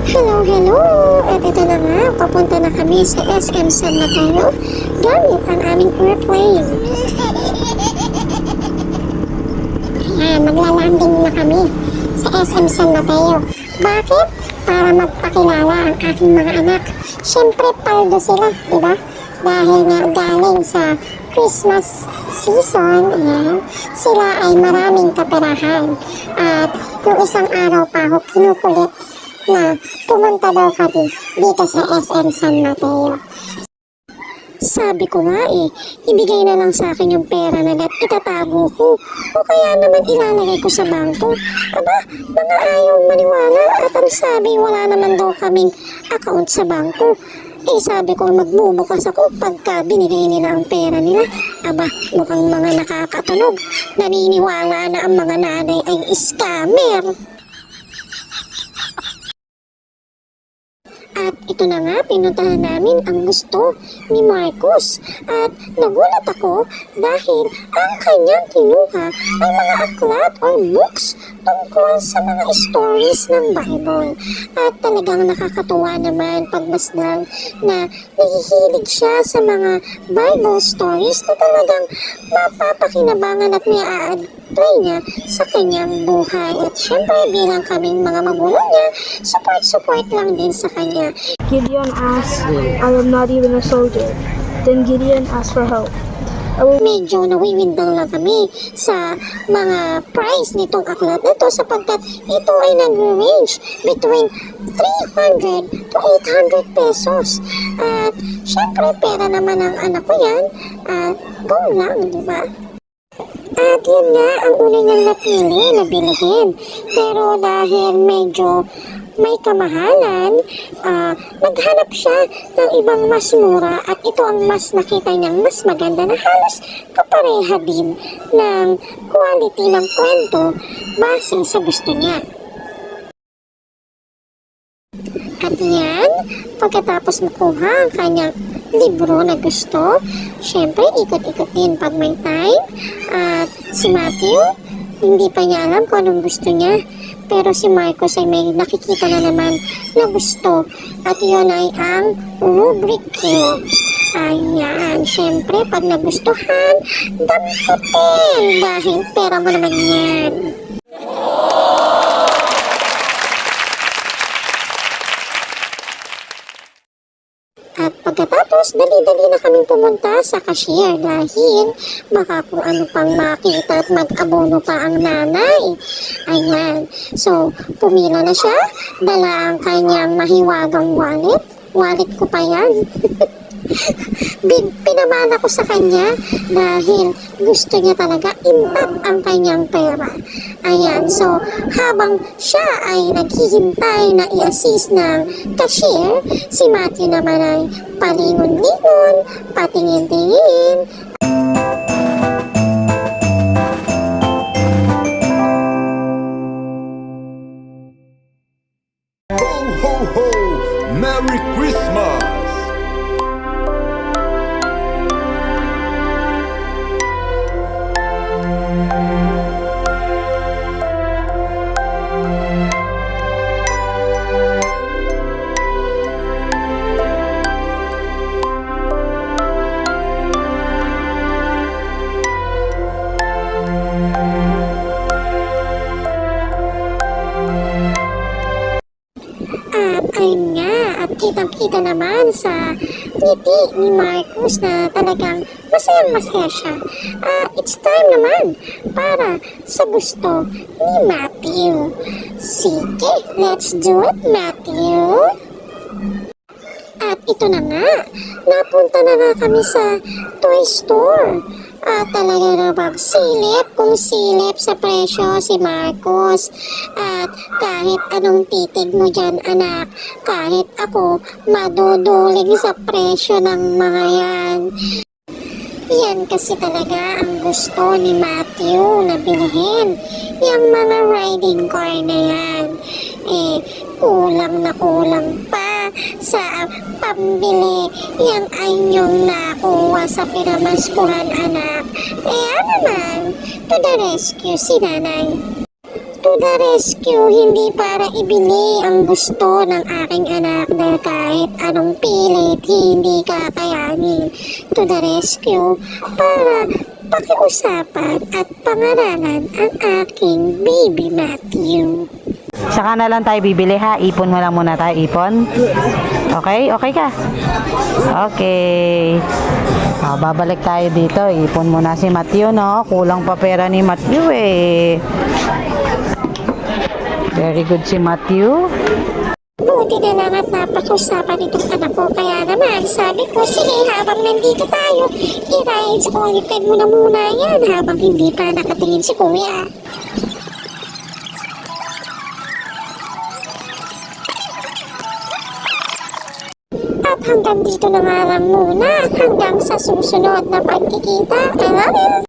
Hello, hello! At ito na nga, papunta na kami sa SM San Mateo gamit ang aming airplane. Ayan, maglalanding na kami sa SM San Mateo. Bakit? Para magpakilala ang aking mga anak. Siyempre, paldo sila, di ba? Dahil nga galing sa Christmas season, ayan, sila ay maraming kaperahan. At yung isang araw pa ako kinukulit na pumunta daw kami dito sa SM San Mateo. Sabi ko nga ibigay na lang sa akin yung pera na itatago ko o kaya naman ilalagay ko sa bangko. Aba, mga ayaw maniwala at ang sabi wala naman daw kaming account sa bangko. Sabi ko magbubukas ako pagka binigay nila ang pera nila. Aba, mukhang mga nakakatunog. Naniniwala na ang mga nanay ay scammer. At ito na nga, pinuntahan namin ang gusto ni Marcos. At nagulat ako dahil ang kanyang kinuha ay mga aklat o books tungkol sa mga stories ng Bible. At talagang nakakatuwa naman pagmasdan na nahihilig siya sa mga Bible stories na talagang mapapakinabangan at may a-apply niya sa kanyang buhay. At syempre bilang kaming mga magulang niya, support lang din sa kanya. Gideon asked, I am not even a soldier. Then Gideon asked for help. Medyo nawiwindang lang kami sa mga price nitong aklat na ito sapagkat ito ay nag-range between 300 to 800 pesos. At syempre pera naman ang anak ko yan at go lang, di ba? At yun nga ang una niyang napili na bilhin. Pero dahil medyo may kamahalan, naghanap siya ng ibang mas mura at ito ang mas nakita niyang mas maganda na halos kapareha din ng quality ng kwento base sa gusto niya. At yan, pagkatapos makuha ang kanyang libro na gusto, syempre ikot-ikot din pag may time. At si Matthew, hindi pa niya alam kung anong gusto niya. Pero si Marcos ay may nakikita na naman na gusto. At yun ay ang rubric cubes. Ayan, syempre pag nagustuhan, damputin dahil pera mo naman yan. At pagkatapos, dali-dali na kaming pumunta sa cashier dahil baka kung ano pang makita at mag-abono pa ang nanay. Ayan. So, pumila na siya. Dala ang kanyang mahiwagang wallet. Wallet ko pa yan. Pinamana ko sa kanya dahil gusto niya talaga intact ang kanyang pera. Ayan, so habang siya ay naghihintay na i-assist ng cashier, si Matthew naman ay palingon-lingon, patingin-tingin. Ho, ho, ho! Merry Christmas! Ayun nga, at kitang-kita naman sa ngiti ni Marcos na talagang masayang-masaya siya. It's time naman para sa gusto ni Matthew. Sige, let's do it, Matthew! At ito na nga, napunta na nga kami sa toy store. At talaga na magsilip kung silip sa presyo si Marcos. At kahit anong titig mo dyan anak, kahit ako maduduling sa presyo ng mga yan. Yan kasi talaga ang gusto ni Matthew na bilhin. Yung mga riding car na yan. Kulang na kulang pa sa pambili. Yang ay niyong nakuha sa pinamaskuhan anak. Kaya naman, to the rescue si nanay. to the rescue, hindi para ibili ang gusto ng aking anak dahil kahit anong pilit, hindi kakayanin. To the rescue, para pakiusapan at pangaralan ang aking baby Matthew. Saka na lang tayo bibili ha. Ipon mo lang muna tayo, ipon. Okay? Okay ka? Okay. Babalik tayo dito. Ipon muna si Matthew, no? Kulang pa pera ni Matthew eh. Very good si Matthew. Buti na lang at napakiusapan itong anak ko. Kaya naman, sabi ko, sige, habang nandito tayo, i-rides all you can muna yan habang hindi pa nakatingin si kuya. At hanggang dito na nga lang muna. Hanggang sa susunod na pagkikita. I love you!